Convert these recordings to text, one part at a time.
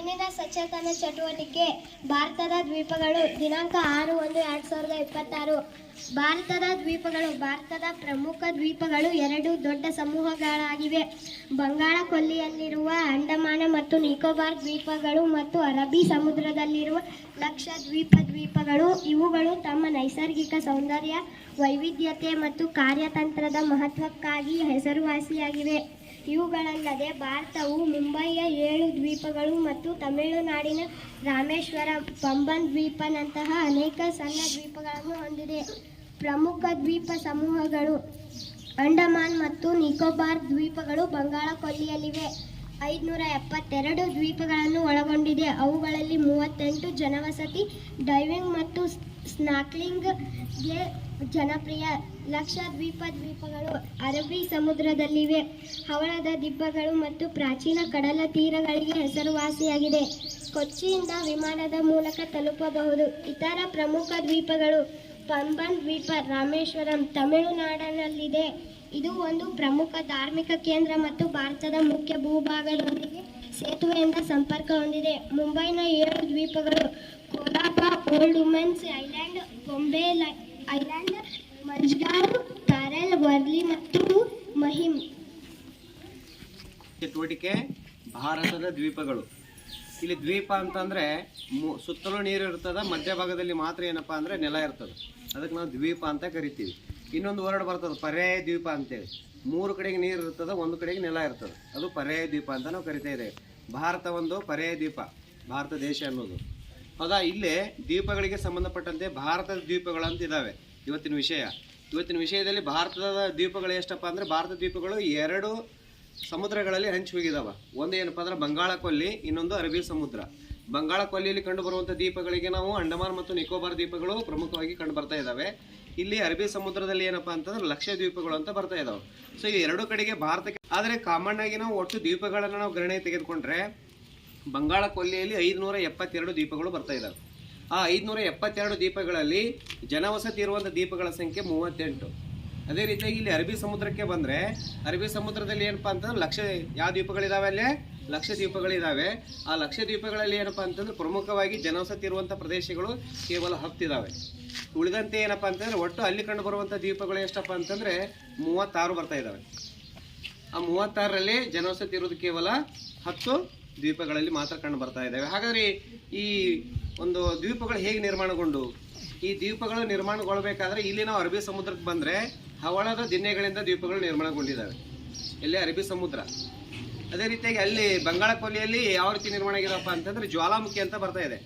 ಇಂದಿನ ಸಚೇತನ ಚಟುವಟಿಕೆ ಭಾರತದ ದ್ವೀಪಗಳು ದಿನಾಂಕ 6/1/2026. ಭಾರತದ ದ್ವೀಪಗಳು ಭಾರತದ ಪ್ರಮುಖ ದ್ವೀಪಗಳು ಎರಡು ದೊಡ್ಡ ಸಮೂಹಗಳಾಗಿವೆ. ಬಂಗಾಳ ಕೊಲ್ಲಿಯಲ್ಲಿರುವ ಅಂಡಮಾನ ಮತ್ತು ನಿಕೋಬಾರ್ ದ್ವೀಪಗಳು ಮತ್ತು ಅರಬ್ಬಿ ಸಮುದ್ರದಲ್ಲಿರುವ ಲಕ್ಷದ್ವೀಪ ದ್ವೀಪಗಳು. ಇವುಗಳು ತಮ್ಮ ನೈಸರ್ಗಿಕ ಸೌಂದರ್ಯ, ವೈವಿಧ್ಯತೆ ಮತ್ತು ಕಾರ್ಯತಂತ್ರದ ಮಹತ್ವಕ್ಕಾಗಿ ಹೆಸರುವಾಸಿಯಾಗಿವೆ. ಇವುಗಳಲ್ಲದೆ ಭಾರತವು ಮುಂಬಯಿಯ 7 ದ್ವೀಪಗಳು ಮತ್ತು ತಮಿಳುನಾಡಿನ ರಾಮೇಶ್ವರಂ, ಪಂಬನ್ ದ್ವೀಪನಂತಹ ಅನೇಕ ಸಣ್ಣ ದ್ವೀಪಗಳನ್ನು ಹೊಂದಿದೆ. ಪ್ರಮುಖ ದ್ವೀಪ ಸಮೂಹಗಳು: ಅಂಡಮಾನ್ ಮತ್ತು ನಿಕೋಬಾರ್ ದ್ವೀಪಗಳು ಬಂಗಾಳ ಕೊಲ್ಲಿಯಲ್ಲಿವೆ. 572 ದ್ವೀಪಗಳನ್ನು ಒಳಗೊಂಡಿದೆ. ಅವುಗಳಲ್ಲಿ 38 ಜನವಸತಿ, ಡೈವಿಂಗ್ ಮತ್ತು ಸ್ನಾರ್ಕ್ಲಿಂಗ್ಗೆ ಜನಪ್ರಿಯ. ಲಕ್ಷದ್ವೀಪ ದ್ವೀಪಗಳು ಅರಬ್ಬಿ ಸಮುದ್ರದಲ್ಲಿವೆ. ಹವಳದ ದಿಬ್ಬಗಳು ಮತ್ತು ಪ್ರಾಚೀನ ಕಡಲ ತೀರಗಳಿಗೆ ಹೆಸರುವಾಸಿಯಾಗಿದೆ. ಕೊಚ್ಚಿಯಿಂದ ವಿಮಾನದ ಮೂಲಕ ತಲುಪಬಹುದು. ಇತರ ಪ್ರಮುಖ ದ್ವೀಪಗಳು: ಪಂಬನ್ ದ್ವೀಪ ರಾಮೇಶ್ವರಂ ತಮಿಳುನಾಡಿನಲ್ಲಿದೆ. ಇದು ಒಂದು ಪ್ರಮುಖ ಧಾರ್ಮಿಕ ಕೇಂದ್ರ ಮತ್ತು ಭಾರತದ ಮುಖ್ಯ ಭೂಭಾಗದೊಂದಿಗೆ ಸೇತುವೆಯಿಂದ ಸಂಪರ್ಕ ಹೊಂದಿದೆ. ಮುಂಬೈನ 7 ದ್ವೀಪಗಳು: ಕೋಲಾಬಾ, ಓಲ್ಡ್ ವುಮೆನ್ಸ್ ಐಲ್ಯಾಂಡ್, ಬೊಂಬೆ ಐಲ್ಯಾಂಡ್, ಮಂಜ್ಗಾವ್, ಪ್ಯಾರೆಲ್, ವರ್ಲಿ ಮತ್ತು ಮಹಿಮ್. ಚಟುವಟಿಕೆ ಭಾರತದ ದ್ವೀಪಗಳು. ಇಲ್ಲಿ ದ್ವೀಪ ಅಂತಂದ್ರೆ ಸುತ್ತಲೂ ನೀರು ಇರ್ತದ, ಮಧ್ಯಭಾಗದಲ್ಲಿ ಮಾತ್ರ ಏನಪ್ಪಾ ಅಂದ್ರೆ ನೆಲ ಇರ್ತದೆ. ಅದಕ್ಕೆ ನಾವು ದ್ವೀಪ ಅಂತ ಕರಿತೀವಿ. ಇನ್ನೊಂದು ವರ್ಡ್ ಬರ್ತದೆ ಪರ್ಯಾಯ ದ್ವೀಪ ಅಂತೇಳಿ. 3 ಕಡೆಗೆ ನೀರು ಇರ್ತದೆ, 1 ಕಡೆಗೆ ನೆಲ ಇರ್ತದೆ. ಅದು ಪರ್ಯಾಯ ದ್ವೀಪ ಅಂತ ನಾವು ಕರಿತಾ ಇದ್ದೇವೆ. ಭಾರತ ಒಂದು ಪರ್ಯಾಯ ದ್ವೀಪ, ಭಾರತ ದೇಶ ಅನ್ನೋದು. ಹೌದಾ? ಇಲ್ಲೇ ದ್ವೀಪಗಳಿಗೆ ಸಂಬಂಧಪಟ್ಟಂತೆ ಭಾರತದ ದ್ವೀಪಗಳು ಅಂತ ಇದ್ದಾವೆ. ಇವತ್ತಿನ ವಿಷಯದಲ್ಲಿ ಭಾರತದ ದ್ವೀಪಗಳು ಎಷ್ಟಪ್ಪ ಅಂದ್ರೆ, ಭಾರತ ದ್ವೀಪಗಳು 2 ಸಮುದ್ರಗಳಲ್ಲಿ ಹಂಚಿ ಹೋಗಿದಾವ. ಒಂದು ಏನಪ್ಪಾ ಅಂದ್ರೆ ಬಂಗಾಳ ಕೊಲ್ಲಿ, ಇನ್ನೊಂದು ಅರಬ್ಬಿ ಸಮುದ್ರ. ಬಂಗಾಳ ಕೊಲ್ಲಿಯಲ್ಲಿ ಕಂಡು ಬರುವಂಥ ದ್ವೀಪಗಳಿಗೆ ನಾವು ಅಂಡಮಾನ್ ಮತ್ತು ನಿಕೋಬಾರ್ ದ್ವೀಪಗಳು ಪ್ರಮುಖವಾಗಿ ಕಂಡು ಬರ್ತಾ ಇದ್ದಾವೆ. ಇಲ್ಲಿ ಅರಬ್ಬಿ ಸಮುದ್ರದಲ್ಲಿ ಏನಪ್ಪಾ ಅಂತಂದ್ರೆ ಲಕ್ಷದ್ವೀಪಗಳು ಅಂತ ಬರ್ತಾ ಇದಾವೆ. ಸೊ ಈ 2 ಕಡೆಗೆ ಭಾರತಕ್ಕೆ. ಆದರೆ ಕಾಮನ್ ಆಗಿ ನಾವು ಒಟ್ಟು ದ್ವೀಪಗಳನ್ನು ನಾವು ಗಣನೆಗೆ ತೆಗೆದುಕೊಂಡ್ರೆ ಬಂಗಾಳ ಕೊಲ್ಲಿಯಲ್ಲಿ 572 ದ್ವೀಪಗಳು ಬರ್ತಾ ಇದ್ದಾವೆ. ಆ 572 ದ್ವೀಪಗಳಲ್ಲಿ ಜನವಸತಿ ಇರುವಂಥ ದ್ವೀಪಗಳ ಸಂಖ್ಯೆ 38. ಅದೇ ರೀತಿಯಾಗಿ ಇಲ್ಲಿ ಅರಬ್ಬಿ ಸಮುದ್ರಕ್ಕೆ ಬಂದರೆ, ಅರಬ್ಬಿ ಸಮುದ್ರದಲ್ಲಿ ಏನಪ್ಪಾ ಅಂತಂದ್ರೆ ಯಾವ ದ್ವೀಪಗಳಿದಾವೆ? ಅಲ್ಲೇ ಲಕ್ಷ ದ್ವೀಪಗಳಿದಾವೆ. ಆ ಲಕ್ಷ ದ್ವೀಪಗಳಲ್ಲಿ ಏನಪ್ಪಾ ಅಂತಂದ್ರೆ ಪ್ರಮುಖವಾಗಿ ಜನವಸತಿ ಇರುವಂಥ ಪ್ರದೇಶಗಳು ಕೇವಲ 10 ಇದಾವೆ. ಉಳಿದಂತೆ ಏನಪ್ಪಾ ಅಂತಂದ್ರೆ ಒಟ್ಟು ಅಲ್ಲಿ ಕಂಡು ಬರುವಂಥ ದ್ವೀಪಗಳು ಎಷ್ಟಪ್ಪ ಅಂತಂದ್ರೆ 36 ಬರ್ತಾ ಇದ್ದಾವೆ. ಆ 36ರಲ್ಲಿ ಜನವಸತಿ ಇರೋದು ಕೇವಲ 10 ದ್ವೀಪಗಳಲ್ಲಿ ಮಾತ್ರ ಕಂಡು ಬರ್ತಾ ಇದ್ದಾವೆ. ಹಾಗಾದ್ರೆ ಈ ಒಂದು ದ್ವೀಪಗಳು ಹೇಗೆ ನಿರ್ಮಾಣಗೊಂಡು? ಈ ದ್ವೀಪಗಳು ನಿರ್ಮಾಣಗೊಳ್ಳಬೇಕಾದ್ರೆ ಇಲ್ಲಿ ನಾವು ಅರಬ್ಬಿ ಸಮುದ್ರಕ್ಕೆ ಬಂದರೆ ಹವಳದ ದಿನ್ನೆಗಳಿಂದ ದ್ವೀಪಗಳು ನಿರ್ಮಾಣಗೊಂಡಿದ್ದಾವೆ. ಇಲ್ಲಿ ಅರಬ್ಬಿ ಸಮುದ್ರ. ಅದೇ ರೀತಿಯಾಗಿ ಅಲ್ಲಿ ಬಂಗಾಳ ಕೊಲ್ಲಿಯಲ್ಲಿ ಯಾವ ರೀತಿ ನಿರ್ಮಾಣ ಆಗಿದೆಪ್ಪ ಅಂತಂದ್ರೆ ಜ್ವಾಲಾಮುಖಿ ಅಂತ ಬರ್ತಾ ಇದೆ.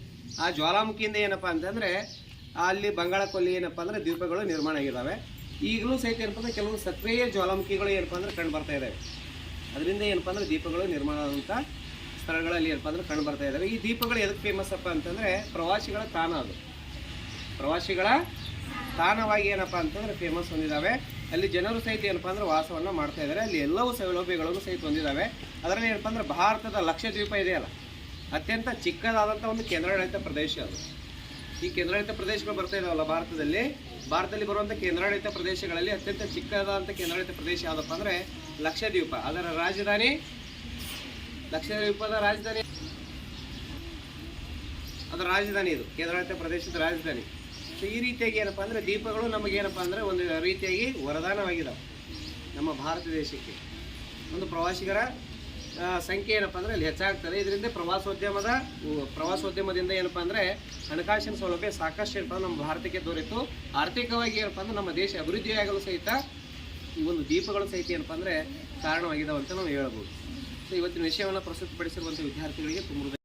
ಆ ಜ್ವಾಲಾಮುಖಿಯಿಂದ ಏನಪ್ಪಾ ಅಂತಂದ್ರೆ ಅಲ್ಲಿ ಬಂಗಾಳ ಕೊಲ್ಲಿ ಏನಪ್ಪಾ ಅಂದ್ರೆ ದ್ವೀಪಗಳು ನಿರ್ಮಾಣ ಆಗಿದ್ದಾವೆ. ಈಗಲೂ ಸಹಿತ ಏನಪ್ಪ ಅಂದ್ರೆ ಕೆಲವು ಸಕ್ರಿಯ ಜ್ವಾಲಾಮುಖಿಗಳು ಏನಪ್ಪಾ ಅಂದ್ರೆ ಕಂಡು ಬರ್ತಾ ಇದ್ದಾವೆ. ಅದರಿಂದ ಏನಪ್ಪಾ ಅಂದ್ರೆ ದ್ವೀಪಗಳು ನಿರ್ಮಾಣ ಆದಂಥ ಸ್ಥಳಗಳಲ್ಲಿ ಏನಪ್ಪಾ ಅಂದ್ರೆ ಕಂಡು ಬರ್ತಾ ಇದ್ದಾವೆ. ಈ ದ್ವೀಪಗಳು ಎದಕ್ಕೆ ಫೇಮಸ್ ಅಪ್ಪ ಅಂತಂದ್ರೆ ಪ್ರವಾಸಿಗಳ ತಾಣ. ಅದು ಪ್ರವಾಸಿಗಳ ತಾಣವಾಗಿ ಏನಪ್ಪಾ ಅಂತಂದ್ರೆ ಫೇಮಸ್ ಹೊಂದಿದ್ದಾವೆ. ಅಲ್ಲಿ ಜನರು ಸಹಿತ ಏನಪ್ಪಾ ಅಂದ್ರೆ ವಾಸವನ್ನು ಮಾಡ್ತಾ ಇದ್ದಾರೆ. ಅಲ್ಲಿ ಎಲ್ಲವೂ ಸೌಲಭ್ಯಗಳನ್ನು ಸಹಿತ ಹೊಂದಿದ್ದಾವೆ. ಅದರಲ್ಲಿ ಏನಪ್ಪಾ ಅಂದ್ರೆ ಭಾರತದ ಲಕ್ಷದ್ವೀಪ ಇದೆಯಲ್ಲ, ಅತ್ಯಂತ ಚಿಕ್ಕದಾದಂಥ ಒಂದು ಕೇಂದ್ರಾಡಳಿತ ಪ್ರದೇಶ ಅದು. ಈ ಕೇಂದ್ರಾಡಳಿತ ಪ್ರದೇಶಗಳು ಬರ್ತಾ ಇದಾವಲ್ಲ ಭಾರತದಲ್ಲಿ ಬರುವಂಥ ಕೇಂದ್ರಾಡಳಿತ ಪ್ರದೇಶಗಳಲ್ಲಿ ಅತ್ಯಂತ ಚಿಕ್ಕದಾದಂಥ ಕೇಂದ್ರಾಡಳಿತ ಪ್ರದೇಶ ಯಾವುದಪ್ಪ ಅಂದರೆ ಲಕ್ಷದ್ವೀಪ. ಅದರ ರಾಜಧಾನಿ, ಲಕ್ಷದ್ವೀಪದ ರಾಜಧಾನಿ, ಅದರ ರಾಜಧಾನಿ ಇದು ಕೇಂದ್ರಾಡಳಿತ ಪ್ರದೇಶದ ರಾಜಧಾನಿ. ಸೊ ಈ ರೀತಿಯಾಗಿ ಏನಪ್ಪಾ ಅಂದರೆ ದ್ವೀಪಗಳು ನಮಗೇನಪ್ಪ ಅಂದರೆ ಒಂದು ರೀತಿಯಾಗಿ ವರದಾನವಾಗಿದ್ದಾವೆ ನಮ್ಮ ಭಾರತ ದೇಶಕ್ಕೆ. ಒಂದು ಪ್ರವಾಸಿಗರ ಸಂಖ್ಯೆ ಏನಪ್ಪಾ ಅಂದರೆ ಅಲ್ಲಿ ಹೆಚ್ಚಾಗ್ತದೆ. ಇದರಿಂದ ಪ್ರವಾಸೋದ್ಯಮದಿಂದ ಏನಪ್ಪಾ ಅಂದರೆ ಹಣಕಾಸಿನ ಸೌಲಭ್ಯ ಸಾಕಷ್ಟು ಏನಪ್ಪ ನಮ್ಮ ಭಾರತಕ್ಕೆ ದೊರೆತು ಆರ್ಥಿಕವಾಗಿ ಏನಪ್ಪಾ ಅಂದರೆ ನಮ್ಮ ದೇಶ ಅಭಿವೃದ್ಧಿಯಾಗಲು ಸಹಿತ ಈ ಒಂದು ದ್ವೀಪಗಳು ಸಹಿತ ಏನಪ್ಪಾ ಅಂದರೆ ಕಾರಣವಾಗಿದ್ದಾವೆ ಅಂತ ನಾವು ಹೇಳ್ಬೋದು. ಸೊ ಇವತ್ತಿನ ವಿಷಯವನ್ನು ಪ್ರಸ್ತುತಪಡಿಸಿರುವಂಥ ವಿದ್ಯಾರ್ಥಿಗಳಿಗೆ ತುಂಬ